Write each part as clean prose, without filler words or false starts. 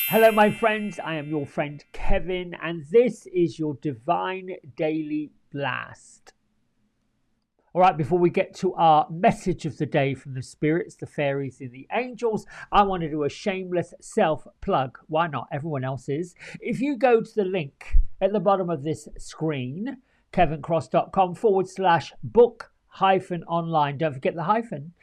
Hello, my friends. I am your friend Kevin, and this is your Divine Daily Blast. All right, before we get to our message of the day from the spirits, the fairies, and the angels, I want to do a shameless self plug. Why not? Everyone else is. If you go to the link at the bottom of this screen, kevincross.com/book hyphen online, don't forget the hyphen,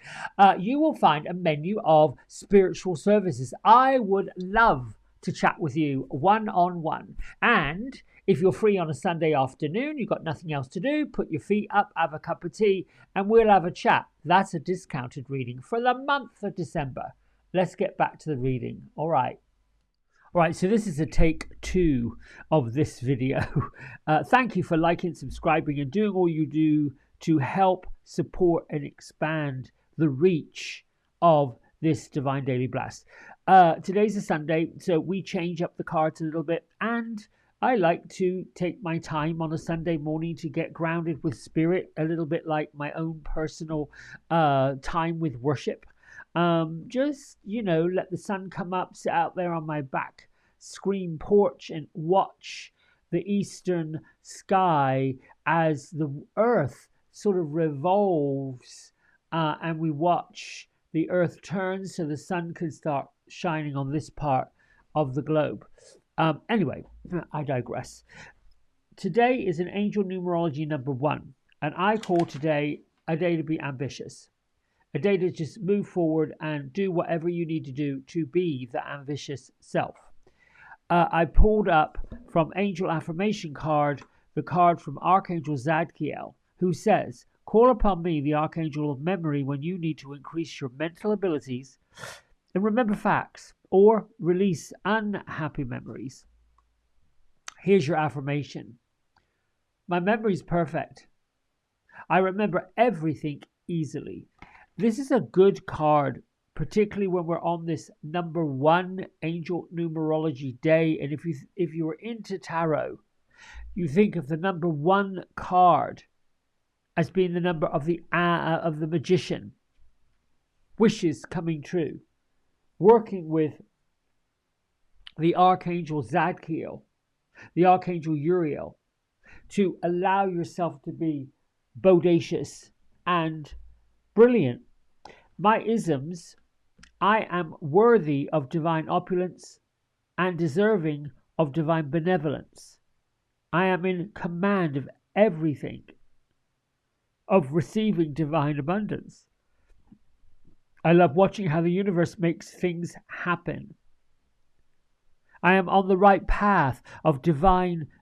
you will find a menu of spiritual services. I would love to chat with you one on one. And if you're free on a Sunday afternoon, you've got nothing else to do, put your feet up, have a cup of tea, and we'll have a chat. That's a discounted reading for the month of December. Let's get back to the reading. All right. All right, so this is a take 2 of this video. Thank you for liking, subscribing, and doing all you do to help support and expand the reach of this Divine Daily Blast. Today's a Sunday, so we change up the cards a little bit, and I like to take my time on a Sunday morning to get grounded with spirit, a little bit like my own personal time with worship. Just, let the sun come up, sit out there on my back screen porch and watch the eastern sky as the earth sort of revolves, and we watch the earth turn so the sun can start shining on this part of the globe. Anyway, I digress. Today is an angel numerology number 1, and I call today a day to be ambitious. A day to just move forward and do whatever you need to do to be the ambitious self. I pulled up from Angel Affirmation card, the card from Archangel Zadkiel, who says, "Call upon me, the Archangel of Memory, when you need to increase your mental abilities and remember facts or release unhappy memories." Here's your affirmation. My memory is perfect. I remember everything easily. This is a good card, particularly when we're on this number 1 angel numerology day. And if you were into tarot, you think of the number 1 card as being the number of the magician, wishes coming true, working with the Archangel Zadkiel, the Archangel Uriel, to allow yourself to be bodacious and brilliant. My isms: I am worthy of divine opulence and deserving of divine benevolence. I am in command of everything, of receiving divine abundance. I love watching how the universe makes things happen. I am on the right path of the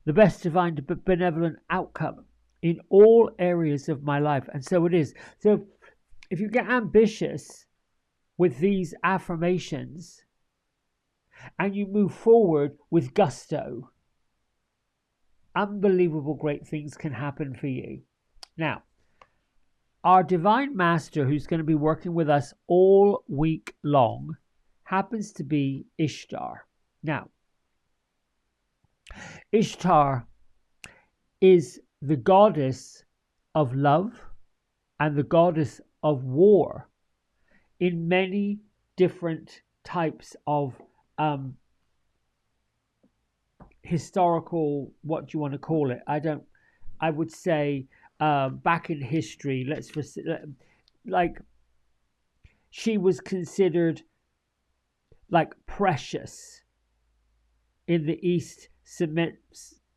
best divine benevolent outcome in all areas of my life. And so it is. So if you get ambitious with these affirmations and you move forward with gusto, unbelievable great things can happen for you. Now, our Divine Master, who's going to be working with us all week long, happens to be Ishtar. Now, Ishtar is the goddess of love and the goddess of war in many different types of historical, what do you want to call it? I would say back in history, like she was considered like precious in the East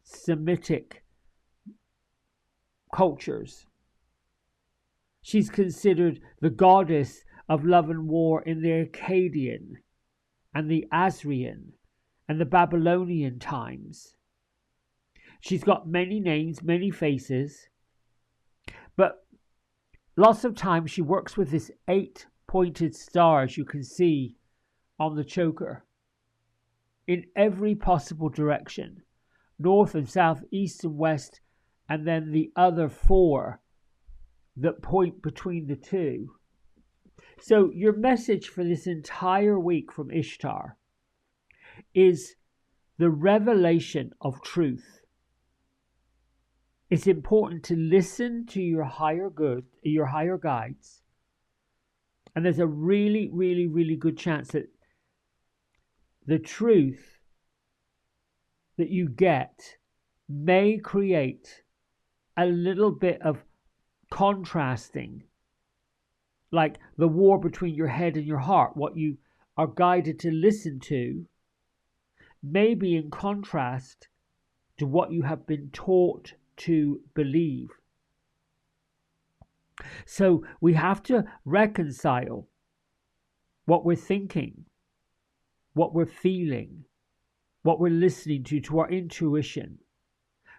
Semitic cultures. She's considered the goddess of love and war in the Akkadian and the Assyrian and the Babylonian times. She's got many names, many faces, but lots of times she works with this 8-pointed star, as you can see on the choker, in every possible direction: north and south, east and west, and then the other 4 that point between the two. So your message for this entire week from Ishtar is the revelation of truth. It's important to listen to your higher guides. And there's a really, really, really good chance that the truth that you get may create a little bit of contrasting, like the war between your head and your heart. What you are guided to listen to may be in contrast to what you have been taught to believe. So we have to reconcile what we're thinking, what we're feeling, what we're listening to our intuition,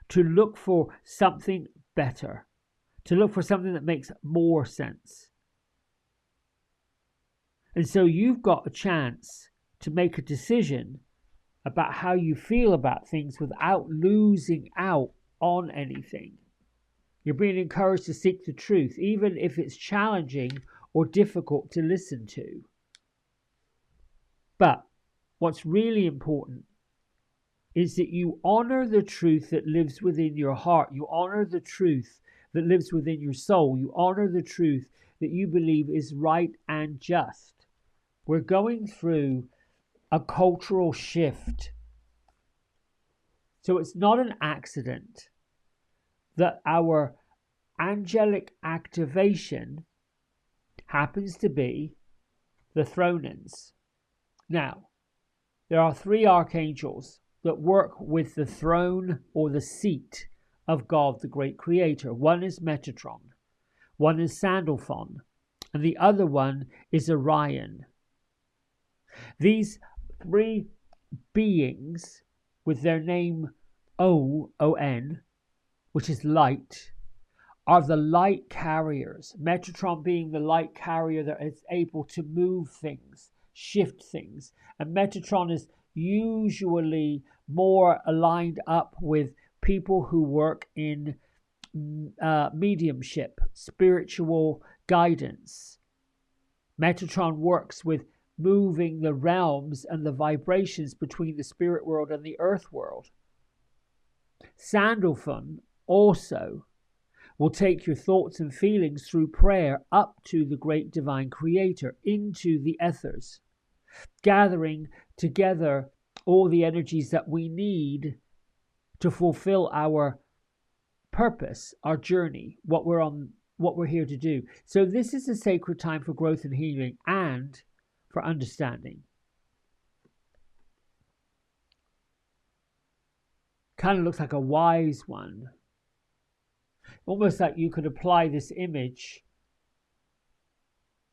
to look for something better, to look for something that makes more sense. And so you've got a chance to make a decision about how you feel about things without losing out on anything. You're being encouraged to seek the truth, even if it's challenging or difficult to listen to. But what's really important is that you honor the truth that lives within your heart. You honor the truth that lives within your soul. You honor the truth that you believe is right and just. We're going through a cultural shift. So it's not an accident that our angelic activation happens to be the Thronins. Now, there are 3 archangels that work with the throne or the seat of God, the great creator. One is Metatron, one is Sandalphon, and the other one is Orion. These 3 beings, with their name O-O-N, which is light, are the light carriers. Metatron being the light carrier that is able to move things, shift things. And Metatron is usually more aligned up with people who work in mediumship, spiritual guidance. Metatron works with moving the realms and the vibrations between the spirit world and the earth world. Sandalphon also will take your thoughts and feelings through prayer up to the great divine creator, into the ethers, gathering together all the energies that we need to fulfill our purpose, our journey, what we're here to do. So this is a sacred time for growth and healing and for understanding. Kind of looks like a wise one. Almost like you could apply this image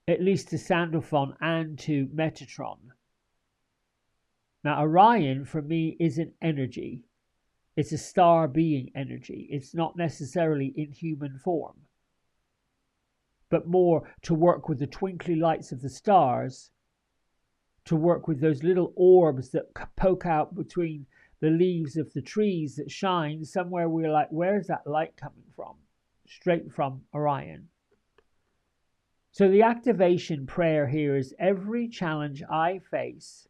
at least to Sandalphon and to Metatron. Now Orion for me is an energy. It's a star being energy. It's not necessarily in human form, but more to work with the twinkly lights of the stars, to work with those little orbs that poke out between the leaves of the trees that shine. Somewhere we're like, where's that light coming from? Straight from Orion. So the activation prayer here is: every challenge I face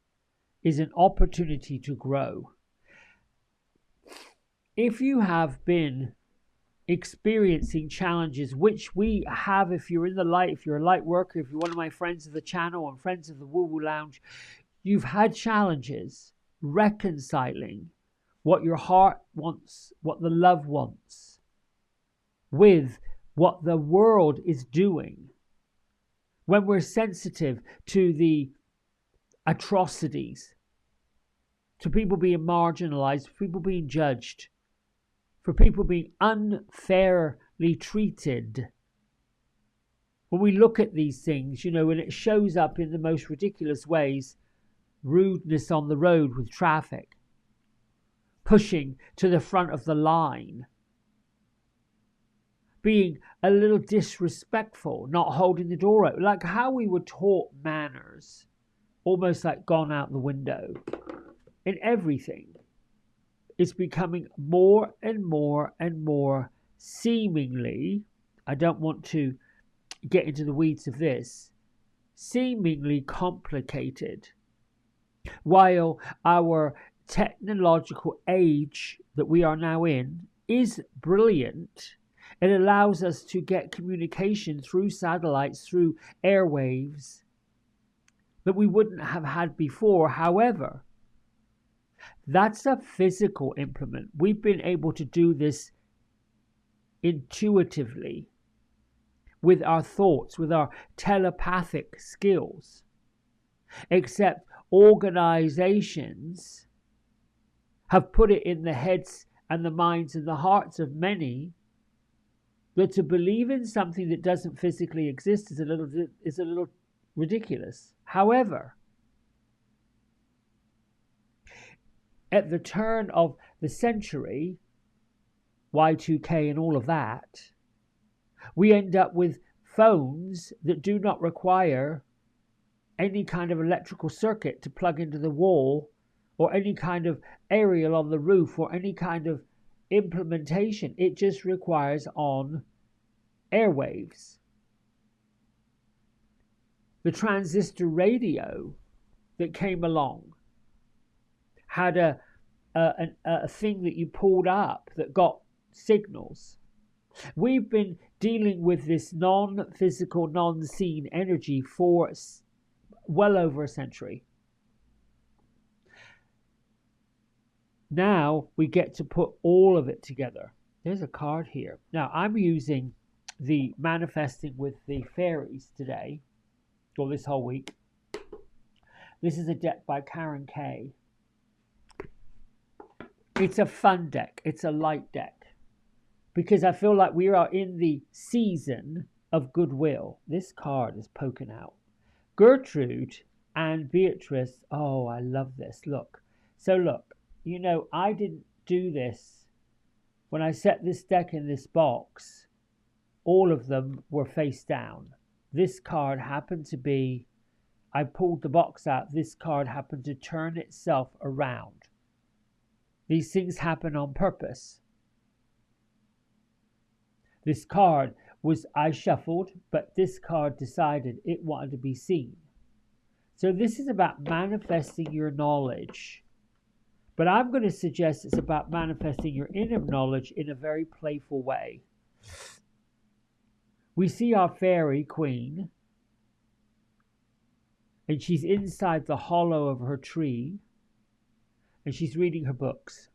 is an opportunity to grow. If you have been experiencing challenges, which we have, if you're in the light, if you're a light worker, if you're one of my friends of the channel and friends of the Woo Woo Lounge, you've had challenges reconciling what your heart wants, what the love wants, with what the world is doing. When we're sensitive to the atrocities, to people being marginalized, for people being judged, for people being unfairly treated. When we look at these things, and it shows up in the most ridiculous ways: rudeness on the road with traffic, pushing to the front of the line, being a little disrespectful, not holding the door open, like how we were taught manners, almost like gone out the window. In everything, it's becoming more and more and more seemingly, I don't want to get into the weeds of this, seemingly complicated. While our technological age that we are now in is brilliant, it allows us to get communication through satellites, through airwaves, that we wouldn't have had before. However, That's a physical implement. We've been able to do this intuitively with our thoughts, with our telepathic skills. Except organizations have put it in the heads and the minds and the hearts of many that to believe in something that doesn't physically exist is a little ridiculous. However, at the turn of the century, Y2K and all of that, we end up with phones that do not require any kind of electrical circuit to plug into the wall, or any kind of aerial on the roof, or any kind of implementation. It just requires on airwaves. The transistor radio that came along had a thing that you pulled up that got signals. We've been dealing with this non-physical, non-seen energy for well over a century. Now we get to put all of it together. There's a card here. Now I'm using the Manifesting with the Fairies today, or this whole week. This is a deck by Karen Kay. It's a fun deck. It's a light deck. Because I feel like we are in the season of goodwill. This card is poking out. Gertrude and Beatrice. Oh, I love this. Look. So look, you know, I didn't do this. When I set this deck in this box, all of them were face down. This card happened to be, I pulled the box out. This card happened to turn itself around. These things happen on purpose. This card was, I shuffled, but this card decided it wanted to be seen. So this is about manifesting your knowledge. But I'm going to suggest it's about manifesting your inner knowledge in a very playful way. We see our fairy queen, and she's inside the hollow of her tree, and she's reading her books.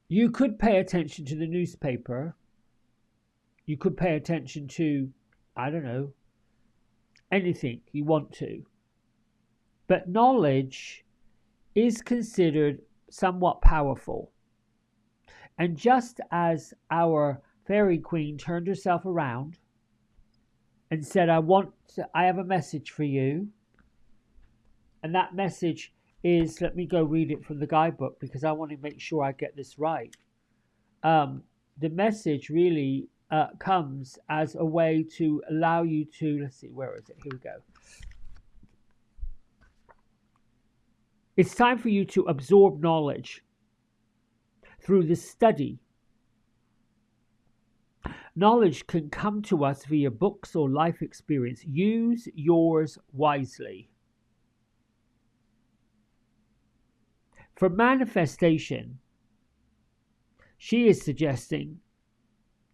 You could pay attention to the newspaper. You could pay attention to, I don't know, anything you want to. But knowledge is considered somewhat powerful. And just as our fairy queen turned herself around and said, I have a message for you. And that message is, let me go read it from the guidebook because I want to make sure I get this right. The message really comes as a way to allow you to, let's see, where is it? Here we go. It's time for you to absorb knowledge through the study. Knowledge can come to us via books or life experience. Use yours wisely. For manifestation, she is suggesting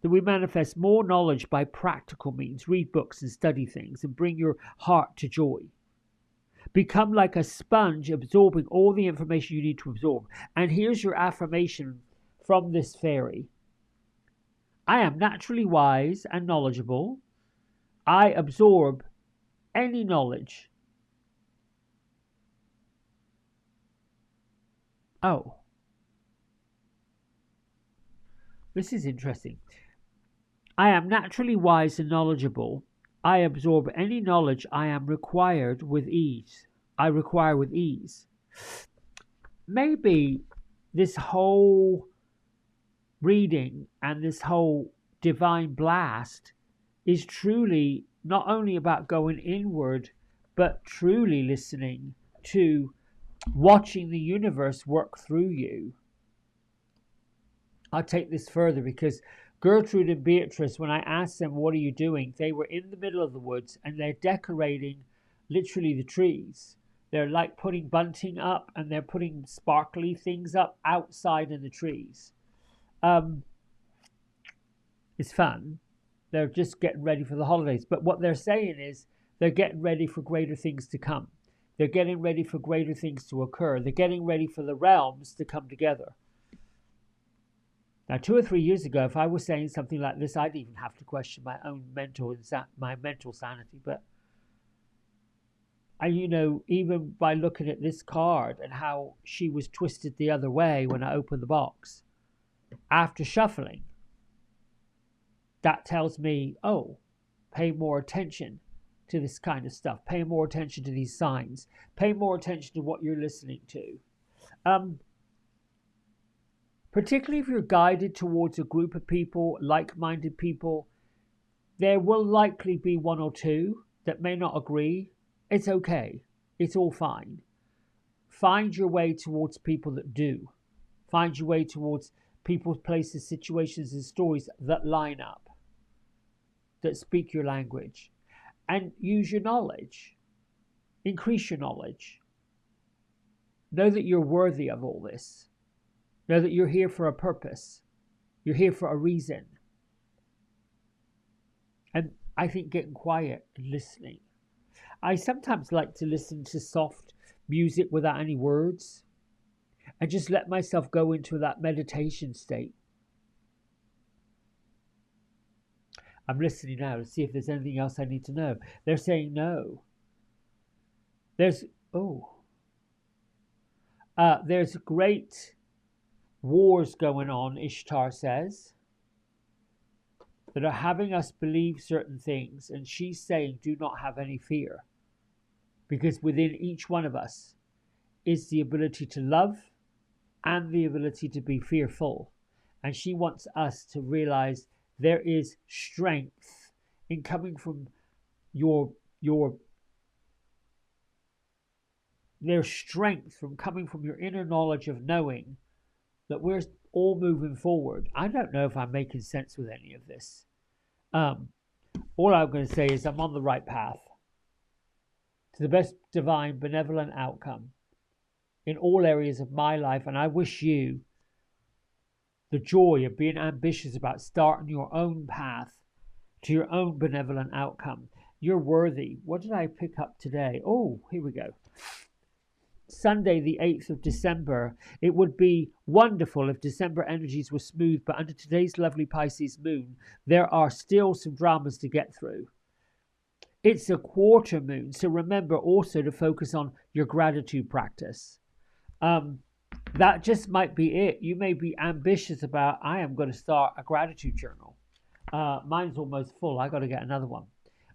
that we manifest more knowledge by practical means. Read books and study things and bring your heart to joy. Become like a sponge, absorbing all the information you need to absorb. And here's your affirmation from this fairy. I am naturally wise and knowledgeable. I absorb any knowledge. Oh. This is interesting. I am naturally wise and knowledgeable. I absorb any knowledge I require with ease. Maybe this whole reading and this whole divine blast is truly not only about going inward, but truly listening to watching the universe work through you. I'll take this further because Gertrude and Beatrice, when I asked them, what are you doing? They were in the middle of the woods and they're decorating literally the trees. They're like putting bunting up and they're putting sparkly things up outside in the trees. It's fun. They're just getting ready for the holidays. But what they're saying is they're getting ready for greater things to come. They're getting ready for greater things to occur. They're getting ready for the realms to come together. Now, 2 or 3 years ago, if I was saying something like this, I'd even have to question my own mental sanity. But even by looking at this card and how she was twisted the other way when I opened the box, after shuffling, that tells me, oh, pay more attention to this kind of stuff. Pay more attention to these signs. Pay more attention to what you're listening to. Particularly if you're guided towards a group of people, like-minded people, there will likely be one or two that may not agree. It's okay. It's all fine. Find your way towards people that do. Find your way towards people, places, situations, and stories that line up, that speak your language. And use your knowledge. Increase your knowledge. Know that you're worthy of all this. Know that you're here for a purpose. You're here for a reason. And I think getting quiet and listening. I sometimes like to listen to soft music without any words and just let myself go into that meditation state. I'm listening now to see if there's anything else I need to know. They're saying no. There's great wars going on, Ishtar says, that are having us believe certain things. And she's saying, do not have any fear. Because within each one of us is the ability to love and the ability to be fearful. And she wants us to realize there is strength in coming from there's strength from coming from your inner knowledge of knowing that we're all moving forward. I don't know if I'm making sense with any of this. All I'm going to say is I'm on the right path to the best divine benevolent outcome in all areas of my life. And I wish you the joy of being ambitious about starting your own path to your own benevolent outcome. You're worthy. What did I pick up today? Oh, here we go. Sunday, the 8th of December. It would be wonderful if December energies were smooth, but under today's lovely Pisces moon, there are still some dramas to get through. It's a quarter moon, so remember also to focus on your gratitude practice. That just might be it. You may be ambitious about, I am going to start a gratitude journal. Mine's almost full. I got to get another one.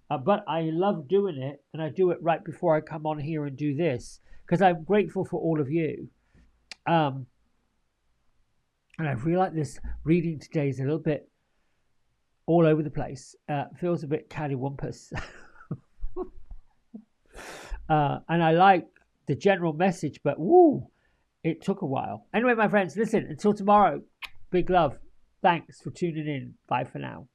But I love doing it, and I do it right before I come on here and do this, because I'm grateful for all of you. And I feel like this reading today is a little bit all over the place. Feels a bit cattywampus. And I like the general message, but woo, it took a while. Anyway, my friends, listen, until tomorrow, big love. Thanks for tuning in. Bye for now.